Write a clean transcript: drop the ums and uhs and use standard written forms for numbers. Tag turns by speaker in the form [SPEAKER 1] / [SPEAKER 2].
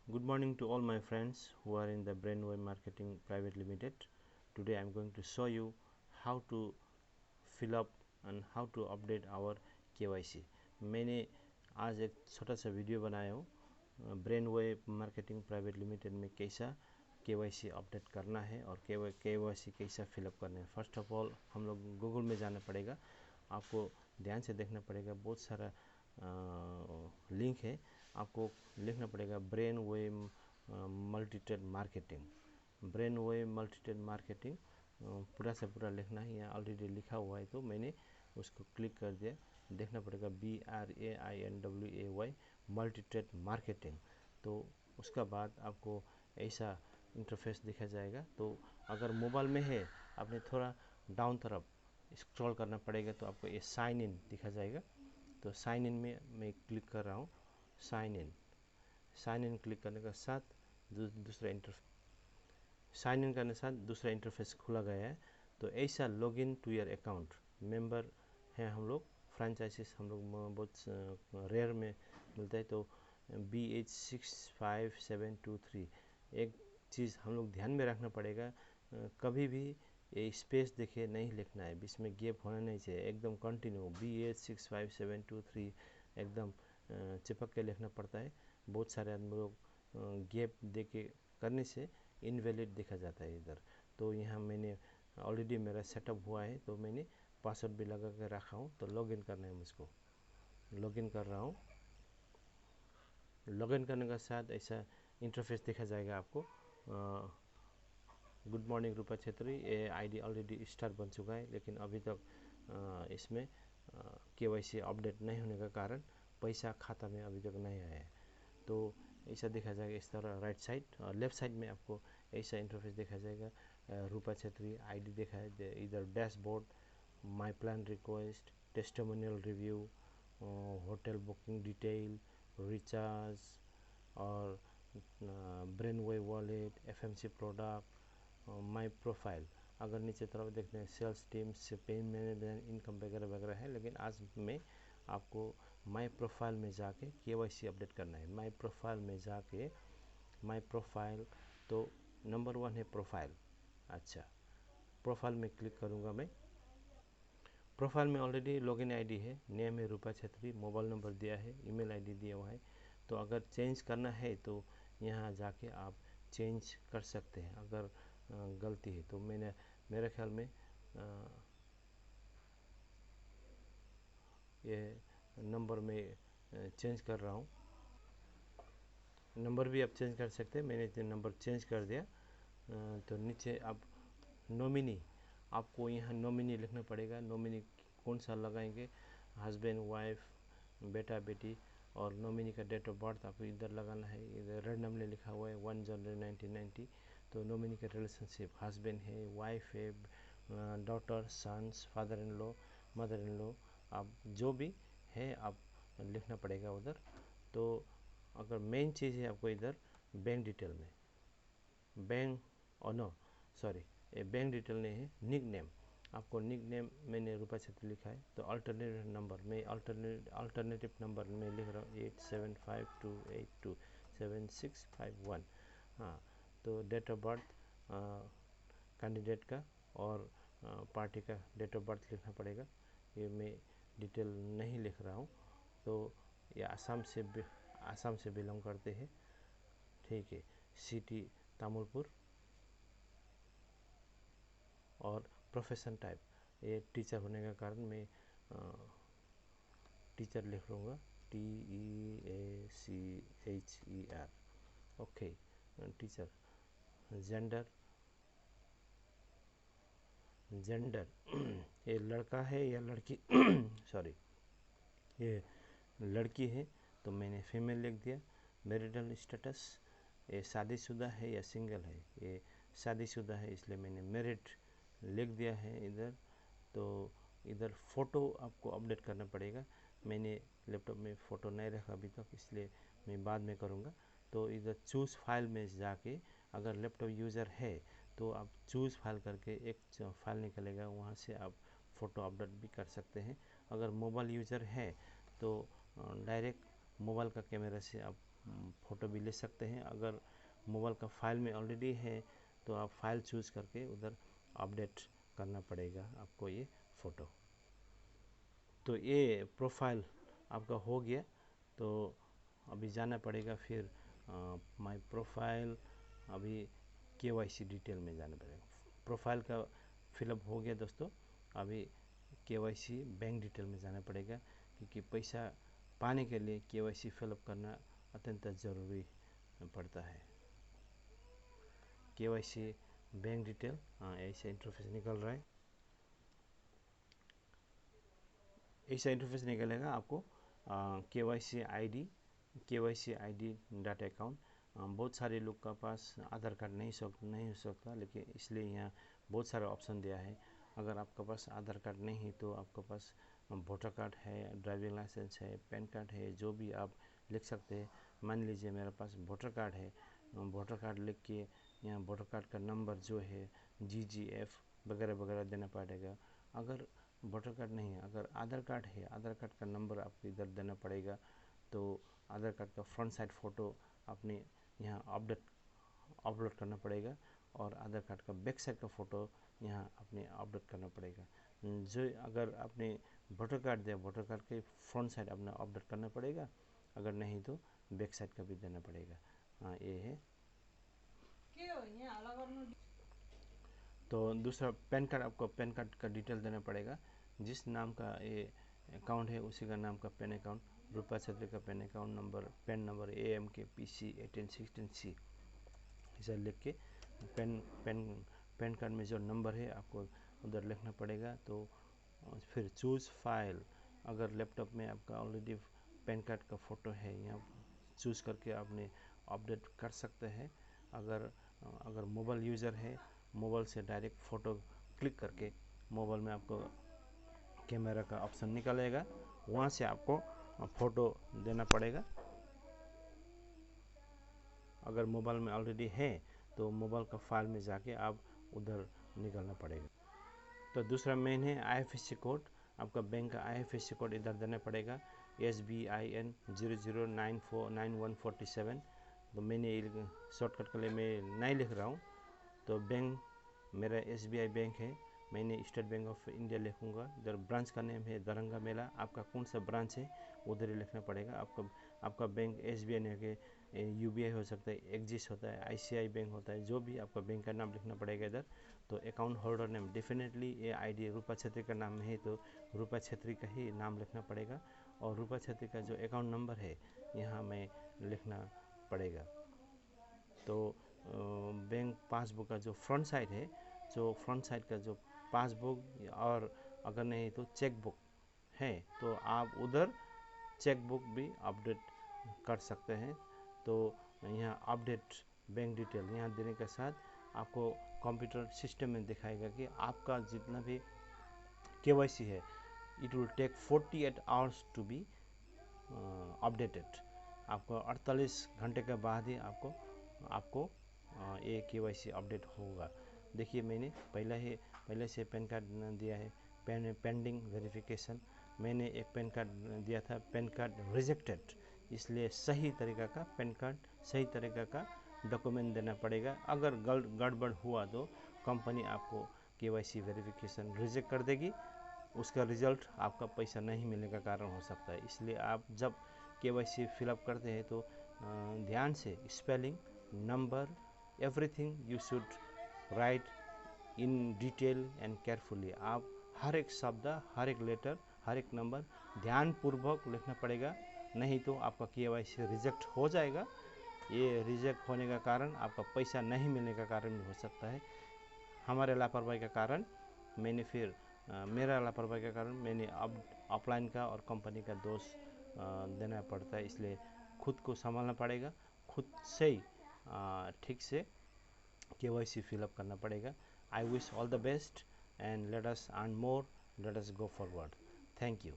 [SPEAKER 1] Good morning to all my friends who are in the Brainwave Marketing Private Limited. Today I am going to show you how to fill up and how to update our KYC. मैंने आज एक छोटा सा video बनाया हूँ brainwave marketing private limited में कैसा KYC update करना है और KYC कैसा फिलअप करना है। फर्स्ट ऑफ ऑल हम लोग गूगल में जाना पड़ेगा, आपको ध्यान से देखना पड़ेगा, बहुत सारा लिंक है, आपको लिखना पड़ेगा ब्रेनवेव मल्टीटेड मार्केटिंग। ब्रेनवेव मल्टीटेड मार्केटिंग पूरा से पूरा लिखना है, यहाँ ऑलरेडी लिखा हुआ है तो मैंने उसको क्लिक कर दिया। देखना पड़ेगा BRAINWAY मल्टीटेड मार्केटिंग। तो उसका बाद आपको ऐसा इंटरफेस दिखा जाएगा। तो अगर मोबाइल में है, आपने थोड़ा डाउन तरफ स्क्रॉल करना पड़ेगा तो आपको ये साइन इन दिखा जाएगा। तो साइन इन में मैं क्लिक कर रहा हूँ। साइन इन क्लिक करने के साथ साइन इन करने के साथ दूसरा इंटरफेस खुला गया है। तो ऐसा login to your account member हैं हम लोग, फ्रेंचाइजीज हम लोग बहुत रेयर में मिलता है। तो BH65723 एक चीज़ हम लोग ध्यान में रखना पड़ेगा, कभी भी ये स्पेस देखे नहीं लिखना है, बीच में गैप होना नहीं चाहिए, एकदम कंटिन्यू BH65723 एकदम चिपक के लिखना पड़ता है। बहुत सारे आदमी लोग गैप दे के करने से इनवैलिड देखा जाता है इधर। तो यहाँ मैंने ऑलरेडी मेरा सेटअप हुआ है तो मैंने पासवर्ड भी लगा के रखा हूँ। तो लॉगिन करना है मुझको, लॉगिन कर रहा हूँ। लॉगिन करने के साथ ऐसा इंटरफेस देखा जाएगा आपको। गुड मॉर्निंग रूपा छेत्री, ये आईडी ऑलरेडी स्टार बन चुका है, लेकिन अभी तक इसमें KYC अपडेट नहीं होने का कारण पैसा खाता में अभी तक नहीं आया है। तो ऐसा देखा जाएगा इस तरह राइट साइड और लेफ्ट साइड में आपको ऐसा इंटरफेस देखा जाएगा। रूपा छेत्री आईडी देखा है, इधर dashboard, my plan request, testimonial review, hotel booking detail, recharge और brainwave wallet, FMC product, my profile. अगर नीचे तरफ देखते हैं सेल्स टीम से पेन मैनेजमेंट, इनकम वगैरह वगैरह है, लेकिन आज मैं आपको माय प्रोफाइल में जाके KYC अपडेट करना है। माय प्रोफाइल में जाके माय प्रोफाइल, तो नंबर 1 है प्रोफाइल। अच्छा, प्रोफाइल में क्लिक करूँगा मैं। प्रोफाइल में ऑलरेडी लॉगिन आईडी है, नेम है रूपा छेत्री, मोबाइल नंबर दिया है, ईमेल आईडी दिया हुआ है। तो अगर चेंज करना है तो यहाँ जाके आप चेंज कर सकते हैं अगर गलती है तो। मेरे ख्याल में ये नंबर में चेंज कर रहा हूँ। नंबर भी आप चेंज कर सकते हैं, मैंने नंबर चेंज कर दिया। तो नीचे आप नॉमिनी, आपको यहाँ नॉमिनी लिखना पड़ेगा। नॉमिनी कौन सा लगाएंगे, हस्बैंड, वाइफ, बेटा बेटी, और नॉमिनी का डेट ऑफ बर्थ आपको इधर लगाना है। इधर रैंडमली लिखा हुआ है 1 जनवरी 1990। तो नॉमिनी का रिलेशनशिप हस्बैंड है, वाइफ है, daughter, sons, father in law, mother in law, आप जो भी है आप लिखना पड़ेगा उधर। तो अगर मेन चीज़ है आपको इधर बैंक डिटेल में, बैंक और नो सॉरी, ये बैंक डिटेल नहीं है, निक नेम। आपको निक नेम मैंने रूपा छेत्री लिखा है। तो अल्टरनेटिव नंबर मैं अल्टरनेटिव नंबर में लिख रहा हूँ 8752827651। हाँ, तो डेट ऑफ बर्थ कैंडिडेट का और पार्टी का डेट ऑफ बर्थ लिखना पड़ेगा। ये मैं डिटेल नहीं लिख रहा हूँ। तो ये आसाम से बिलोंग करते हैं, ठीक है। सिटी तामुलपुर, और प्रोफेशन टाइप ये टीचर होने का कारण मैं टीचर लिख लूँगा, TEACHER, ओके, टीचर। जेंडर ये लड़का है या लड़की सॉरी, ये लड़की है तो मैंने फीमेल लिख दिया। मैरिटल स्टेटस, ये शादीशुदा है या सिंगल है, ये शादीशुदा है इसलिए मैंने मैरिड लिख दिया है इधर। तो इधर फ़ोटो आपको अपडेट करना पड़ेगा। मैंने लैपटॉप में फ़ोटो नहीं रखा अभी तक, इसलिए मैं बाद में करूँगा। तो इधर चूज़ फाइल में जाके, अगर लैपटॉप यूज़र है तो आप चूज़ फाइल करके एक फाइल निकलेगा, वहाँ से आप फ़ोटो अपडेट भी कर सकते हैं। अगर मोबाइल यूज़र है तो डायरेक्ट मोबाइल का कैमरा से आप फ़ोटो भी ले सकते हैं। अगर मोबाइल का फाइल में ऑलरेडी है तो आप फाइल चूज़ करके उधर अपडेट करना पड़ेगा आपको ये फ़ोटो। तो ये प्रोफाइल आपका हो गया, तो अभी जाना पड़ेगा फिर माय प्रोफाइल, अभी KYC डिटेल में जाना पड़ेगा। प्रोफाइल का फिलअप हो गया दोस्तों, अभी KYC बैंक डिटेल में जाना पड़ेगा, क्योंकि पैसा पाने के लिए KYC फिलअप करना अत्यंत ज़रूरी पड़ता है। KYC बैंक डिटेल, ऐसा इंटरफेस निकल रहा है, ऐसा इंटरफेस निकलेगा आपको। KYC ID data account. बहुत सारे लोग का पास आधार कार्ड नहीं हो सकता, लेकिन इसलिए यहाँ बहुत सारा ऑप्शन दिया है। अगर आपका पास आधार कार्ड नहीं है तो आपके पास वोटर कार्ड है, ड्राइविंग लाइसेंस है, पैन कार्ड है, जो भी आप लिख सकते हैं। मान लीजिए मेरे पास वोटर कार्ड है, वोटर कार्ड लिख के यहाँ वोटर कार्ड का नंबर जो है GGF वगैरह वगैरह देना पड़ेगा। अगर वोटर कार्ड नहीं है, अगर आधार कार्ड है, आधार कार्ड का नंबर आपको इधर देना पड़ेगा। तो आधार कार्ड का फ्रंट साइड फ़ोटो आपने यहाँ अपलोड करना पड़ेगा, और आधार कार्ड का बैक साइड का फ़ोटो यहाँ आपने अपलोड करना पड़ेगा। जो अगर आपने वोटर कार्ड दिया, वोटर कार्ड के फ्रंट साइड आपने अपलोड करना पड़ेगा, अगर नहीं तो बैक साइड का भी देना पड़ेगा। हाँ, ये है। तो दूसरा पैन कार्ड, आपको पैन कार्ड का डिटेल देना पड़ेगा। जिस नाम का ये अकाउंट है उसी का नाम का पैन अकाउंट, रूपा छेत्री का pan account number, pan number AMK PC 1816C, इसे लिख के पैन कार्ड में जो नंबर है आपको उधर लिखना पड़ेगा। तो फिर चूज़ फाइल, अगर लैपटॉप में आपका ऑलरेडी पैन कार्ड का फ़ोटो है, यहाँ चूज़ करके आपने अपडेट कर सकते हैं। अगर मोबाइल यूज़र है, मोबाइल से डायरेक्ट फ़ोटो क्लिक करके मोबाइल में आपको कैमरा का ऑप्शन निकलेगा, वहाँ से आपको फ़ोटो देना पड़ेगा। अगर मोबाइल में ऑलरेडी है तो मोबाइल का फाइल में जाके आप उधर निकलना पड़ेगा। तो दूसरा मेन है IFSC कोड, आपका बैंक का IFSC कोड इधर देना पड़ेगा, SBIN 00949147। तो मैंने शॉर्टकट के लिए मैं नहीं लिख रहा हूँ। तो बैंक मेरा SBI बैंक है, मैंने स्टेट बैंक ऑफ इंडिया लिखूँगा। इधर ब्रांच का नेम है दरंगा मेला, आपका कौन सा ब्रांच है उधर ही लिखना पड़ेगा। आपका बैंक SBI नहीं है, UBI हो सकता है, एक्सिस होता है, ICI बैंक होता है, जो भी आपका बैंक का नाम लिखना पड़ेगा इधर। तो अकाउंट होल्डर नेम डेफिनेटली ये ID रूपा छेत्री का नाम है तो रूपा छेत्री का ही नाम लिखना पड़ेगा, और रूपा छेत्री का जो अकाउंट नंबर है यहाँ में लिखना पड़ेगा। तो बैंक पासबुक का जो फ्रंट साइड है, जो फ्रंट साइड का जो पासबुक, और अगर नहीं तो चेक बुक है तो आप उधर चेक बुक भी अपडेट कर सकते हैं। तो यहाँ अपडेट बैंक डिटेल यहाँ देने के साथ आपको कंप्यूटर सिस्टम में दिखाएगा कि आपका जितना भी KYC है, it will take 48 hours to be updated. आपको 48 घंटे के बाद ही आपको ये KYC अपडेट होगा। देखिए मैंने पहले से पैन कार्ड दिया है, पेंडिंग वेरिफिकेशन। मैंने एक पैन कार्ड दिया था, पैन कार्ड रिजेक्टेड, इसलिए सही तरीका का पैन कार्ड, सही तरीका का डॉक्यूमेंट देना पड़ेगा। अगर गड़बड़ हुआ तो कंपनी आपको KYC वेरिफिकेशन रिजेक्ट कर देगी, उसका रिजल्ट आपका पैसा नहीं मिलने का कारण हो सकता है। इसलिए आप जब KYC फिलअप करते हैं तो ध्यान से spelling, number, everything you should write in detail and carefully. आप हर एक शब्द, हर एक लेटर, हर एक नंबर ध्यानपूर्वक लिखना पड़ेगा, नहीं तो आपका KYC रिजेक्ट हो जाएगा। ये रिजेक्ट होने का कारण आपका पैसा नहीं मिलने का कारण भी हो सकता है। हमारे लापरवाही का कारण मेरा लापरवाही के कारण मैंने अब ऑफलाइन का और कंपनी का दोष देना पड़ता है। इसलिए खुद को संभालना पड़ेगा, खुद से ही ठीक से KYC फिलअप करना पड़ेगा। I wish all the best and let us earn more, let us go forward. Thank you.